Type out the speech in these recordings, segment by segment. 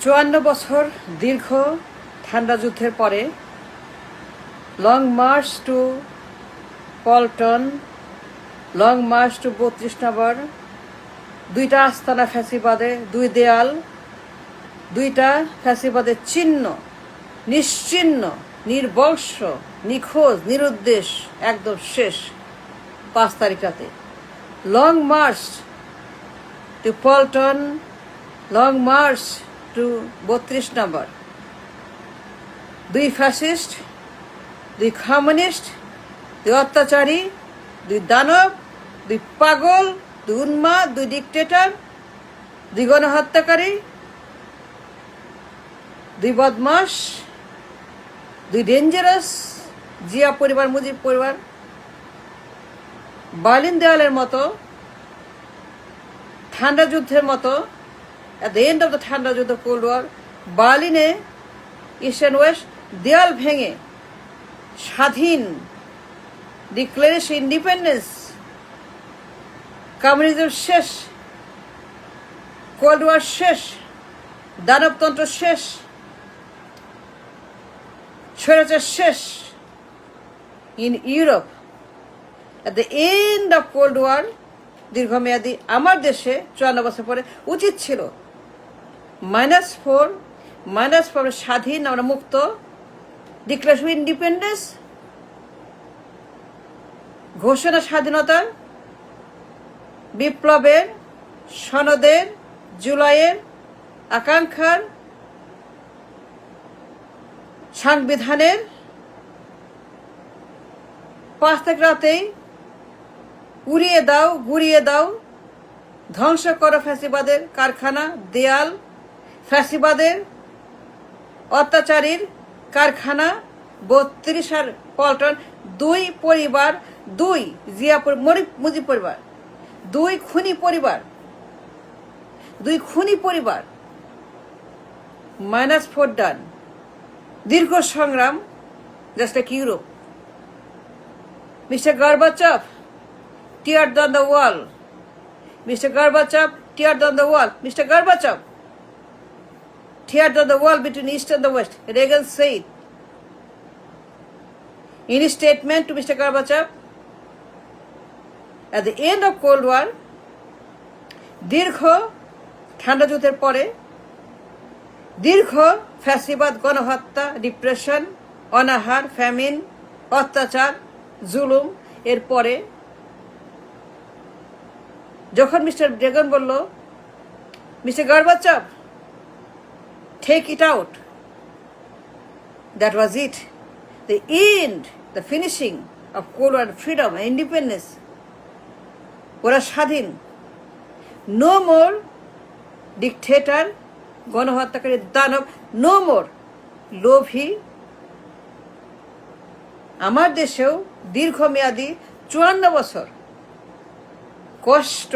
54 বছর দীর্ঘ ঠান্ডা যুদ্ধের পরে long march to Paltan, long march to 32 number, দুইটা আস্তানা ফ্যাসিবাদে, দুই দেয়াল, দুইটা ফ্যাসিবাদের চিহ্ন, নিশ্চিহ্ন, নির্বংশ, নিখোঁজ, নিরুদ্দেশ, একদম শেষ 5 তারিখ রাতে। Long march to Paltan, long march to 32 number, দুই ফ্যাসিস্ট, দুই কমিউনিস্ট, দুই অত্যাচারী, দুই দানব, দুই পাগল, দুই উন্মাদ, দুই ডিকটেটর, দুই গণহত্যাকারী, দুই বদমাস, দুই ডেঞ্জারাস, জিয়া পরিবার, মুজিব পরিবার। বার্লিন দেওয়ালের মতো, ঠান্ডা যুদ্ধের মতো, at the end of the ঠান্ডা যুদ্ধ, কোল্ড ওয়ার, বার্লিনে ইস্ট অ্যান্ড ওয়েস্ট দেয়াল ভেঙে স্বাধীন, ডিক্লারেশন ইন্ডিপেন্ডেন্স, কমিউনিজম শেষ, কোল্ড ওয়ার শেষ, দানবতন্ত্র শেষ, স্বৈরাচার শেষ in Europe. at the end of cold war, দীর্ঘমেয়াদী আমার দেশে 54 বছর পরে উচিত ছিল -4 স্বাধীন, আমরা মুক্ত, ডিক্লারেশন ইন্ডিপেন্ডেন্স, ঘোষণা স্বাধীনতার, বিপ্লবের, সনদের, জুলাইয়ের, আকাঙ্ক্ষার, সংবিধানের 5 তারিখ রাতেই উড়িয়ে দাও, গুড়িয়ে দাও, ধ্বংস করো ফ্যাসিবাদের কারখানা, দেয়াল, ফ্যাসিবাদের অত্যাচারীর কারখানা, 32 আর পল্টন, দুই পরিবার, দুই জিয়া মুজিব পরিবার, দুই খুনি পরিবার, দুই খুনি পরিবার, -4 ডান। দীর্ঘ সংগ্রাম, just like Europe. Mister Gorbachev, tear down the wall. Mr. Gorbachev, tear down the wall. Mr. Gorbachev, tear down the wall between East and the West. Reagan said in his statement to Mr. Gorbachev at the end of Cold War, দীর্ঘ ঠান্ডা যুদ্ধের পরে, দীর্ঘ ফ্যাসিবাদ, গণহত্যা, depression, অনাহার, famine, অত্যাচার, জুলুম এর পরে যখন মিস্টার রেগান বলল, mister Gorbachev, take it out, that was it, the end, the finishing of cold war, freedom, independence. ওরা স্বাধীন। নো মোর ডিকটেটর, গণহত্যাকারী, দানব, নো মোর লোভী। আমার দেশেও দীর্ঘমেয়াদী 54 বছর কষ্ট,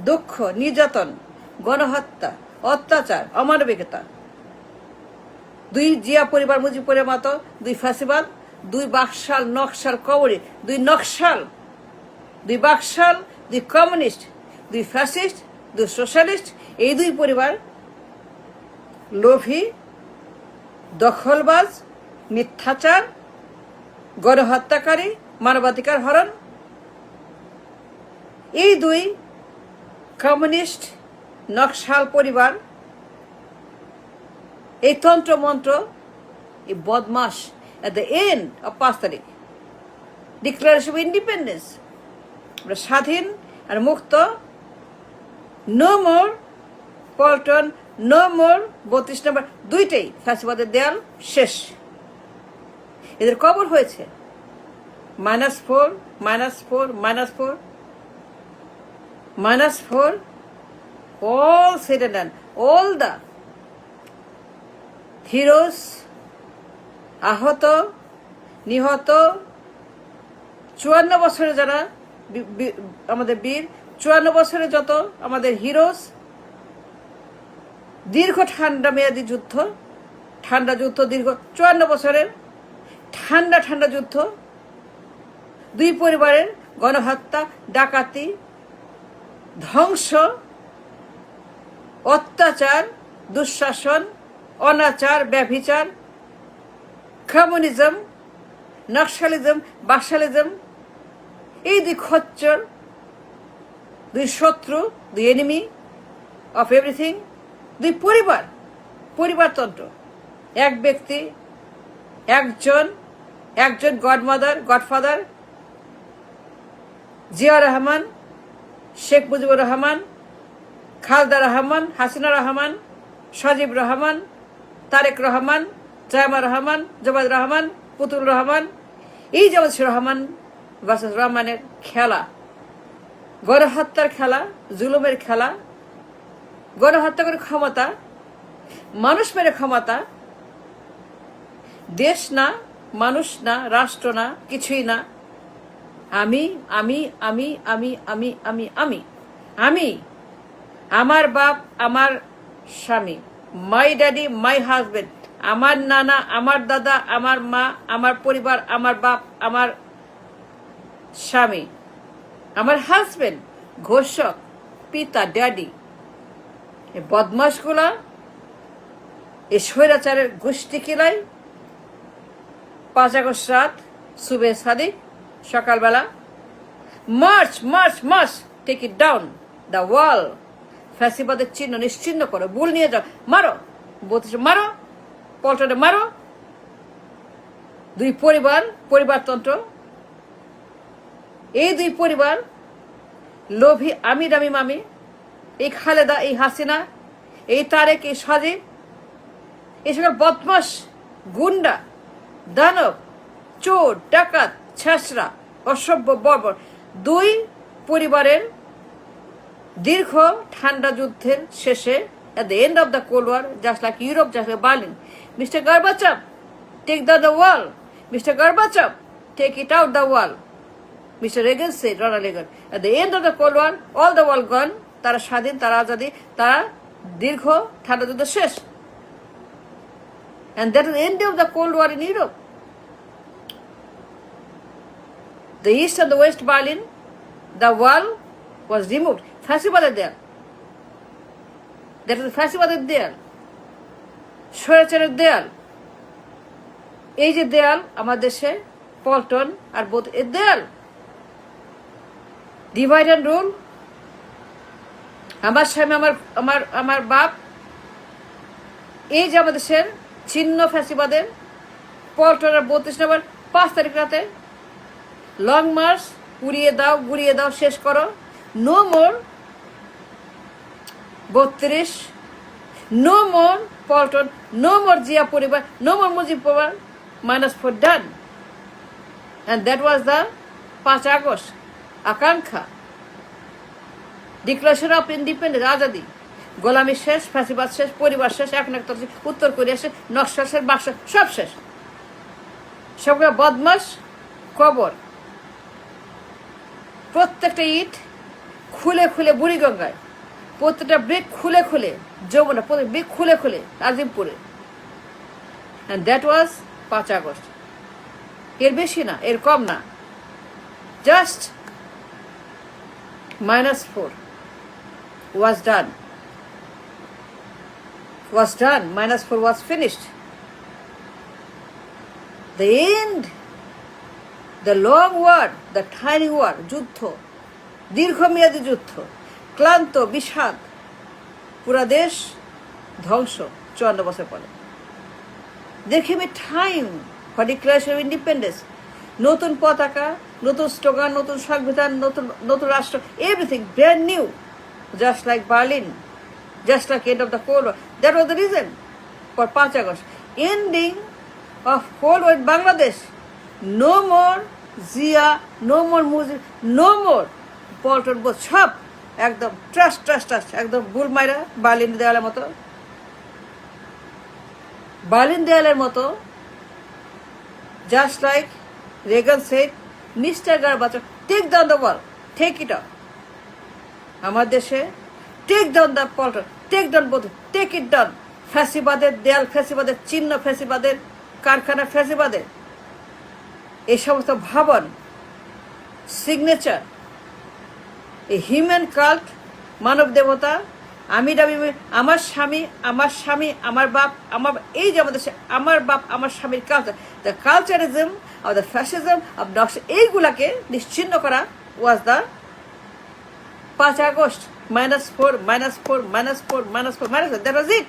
দুঃখ, নির্যাতন, গণহত্যা, অত্যাচার, অমানবিকতা, দুই জিয়া পরিবার, মুজিব পরিবার মতো, দুই ফ্যাসিবাদ, দুই বাকশাল, নকশাল, কবরী, দুই নকশাল, দুই বাকশাল, দুই কমিউনিস্ট, দুই ফ্যাসিস্ট, দুই সোশ্যালিস্ট, এই দুই পরিবার লোভী, দখলবাজ, মিথ্যাচার, গণহত্যাকারী, মানবাধিকার হরণ। এই দুই কমিউনিস্ট নকশাল পরিবার, এই তন্ত্রমন্ত্র, এই বদমাস, at the end of 5 তারিখ ডিক্লারেশন অফ ইন্ডিপেন্ডেন্স, আমরা স্বাধীন আর মুক্ত। No more Paltan, no more 32 number, দুইটাই ফ্যাসিবাদের দেয়াল শেষ। এদের কবর হয়েছে -4, all said and done. All the heroes, আহত, নিহত, 54 বছরে যারা আমাদের বীর, 54 বছরে যত আমাদের হিরোস, দীর্ঘ ঠান্ডা মেয়াদী যুদ্ধ, ঠান্ডা যুদ্ধ দীর্ঘ 54 বছরের ঠান্ডা যুদ্ধ, দুই পরিবারের গণহত্যা, ডাকাতি, ধ্বংস, অত্যাচার, দুঃশাসন, অনাচার, ব্যভিচার, কমিউনিজম, নকশালিজম, বাকশালিজম, এই দুই খচ্চর, দুই শত্রু, দুই এনিমি অফ এভরিথিং, দুই পরিবারতন্ত্র। এক ব্যক্তি, একজন গডফাদার, জিয়া রহমান, শেখ মুজিবুর রহমান, খালেদা রহমান, হাসিনা রহমান, সজীব রহমান, তারেক রহমান, জায়মা রহমান, জবাদ রহমান, পুতুল রহমান, এই যেমন রহমান ভার্সেস রহমানের খেলা, গণহত্যার খেলা, জুলুমের খেলা, গণহত্যা করে ক্ষমতা, মানুষ মেরে ক্ষমতা, দেশ না, মানুষ না, রাষ্ট্র না, কিছুই না। আমি আমি আমি আমি আমি আমি আমি আমি আমার বাপ, আমার স্বামী, মাই ড্যাডি, মাই হাজবেন্ড, আমার নানা, আমার দাদা, আমার মা, আমার পরিবার, আমার বাপ, আমার স্বামী, আমার হাজবেন্ড, ঘোষক, পিতা, ড্যাডি, এই বদমাশগুলা, এই স্বৈরাচারের গোষ্ঠী কিলাই 5 আগস্ট রাত সুবে সাদিক সকালবেলা march march march, take it down the wall, ফ্যাসিবাদের চিহ্ন নিশ্চিহ্ন করো, বুল নিয়ে যাও, মারো, মারো, পল্টনে মারো। দুই পরিবারতন্ত্র, এই দুই পরিবার, লোভী আমির আমি মামি, এই খালেদা, এই হাসিনা, এই তারেক, এই সজীব, এই সকল বদমাস, গুন্ডা, দানব, চোর, ডাকাত, ছেঁচড়া, অসভ্য, বর্বর, দুই পরিবারের দীর্ঘ ঠান্ডা যুদ্ধের শেষে, at the end of the Cold War, just like Europe, just like Berlin, Mr. Gorbachev, take down the wall. Mr. Gorbachev, take it out the wall. Mr. Reagan said, Ronald Reagan, at the end of the Cold War, all the wall gone, তারা স্বাধীন, তারা আজাদি, তারা দীর্ঘ ঠান্ডা যুদ্ধ শেষ। And that is the end of the Cold War in Europe. The East and the West Berlin, the wall was removed. ফ্যাসিবাদের দেয়াল, দ্যাট ইজ ফ্যাসিবাদের দেয়াল, স্বৈরাচারের দেয়াল। এই যে দেয়াল আমার দেশে, পল্টন আর বোধ, এর দেয়াল, ডিভাইড অ্যান্ড রুল। আমার স্বামী, আমার বাপ, এই যে আমাদের দেশের চিহ্ন ফ্যাসিবাদের, পল্টন আর 32 নম্বর 5 তারিখ রাতে লং মার্চ, উড়িয়ে দাও, গুড়িয়ে দাও, শেষ করো। No more 32, no more Paltan, no more Zia পরিবার, নো মোর মুজিব পরিবার, -4 done. And that was the 5 August আকাঙ্ক্ষা, ডিক্লারেশন অফ ইন্ডিপেন্ডেন্স, আজাদি। গোলামি শেষ, ফ্যাসিবাদ শেষ, পরিবার শেষ, উত্তর কোরিয়া শেষ, নকশা শেষ, বাক্স সব শেষ। সবগুলো বদমাস কবর, প্রত্যেকটা ইট খুলে খুলে বুড়িগঙ্গায়, প্রত্যেকটা ব্রিক খুলে খুলে যমুনা, প্রত্যেক ব্রিক খুলে খুলে আজিমপুরে। And that was 5 August. এর বেশি না, এর কম না, just -4 was done. -4 was finished. The end, the long war, the tiny war, যুদ্ধ, দীর্ঘমেয়াদী যুদ্ধ, ক্লান্ত, বিষাদ, পুরা দেশ ধ্বংস 54 বছর পরে। There came a time for declaration of independence. নতুন পতাকা, নতুন স্লোগান, নতুন সংবিধান, নতুন রাষ্ট্র, everything brand new, just like Berlin, just like end of the Cold War. That was the reason for 5 August. Ending of Cold War in Bangladesh. No more Zia, no more Mujib, no more Polton Booth. সব একদম trust, একদম বুল মাইরা Berlin দেয়ালের মতো, just like Reagan said, Mr. Gorbachev, take down the wall, take it up. আমার দেশে take down the Polton, take down both, take it down. ফ্যাসিবাদের দেয়াল, ফ্যাসিবাদের চিহ্ন, ফ্যাসিবাদের কারখানা, ফ্যাসিবাদের এই সমস্ত ভাবন, সিগনেচার, এই হিউম্যান কাল্ট, মানব দেবতা, আমি দাবি আমার স্বামী আমার বাপ আমার এই যে আমাদের আমার বাপ আমার স্বামীর culture the culturism of the fascism of এইগুলাকে নিশ্চিহ্ন করা was the 5 August -4 -4 -4 -4 -4 that was it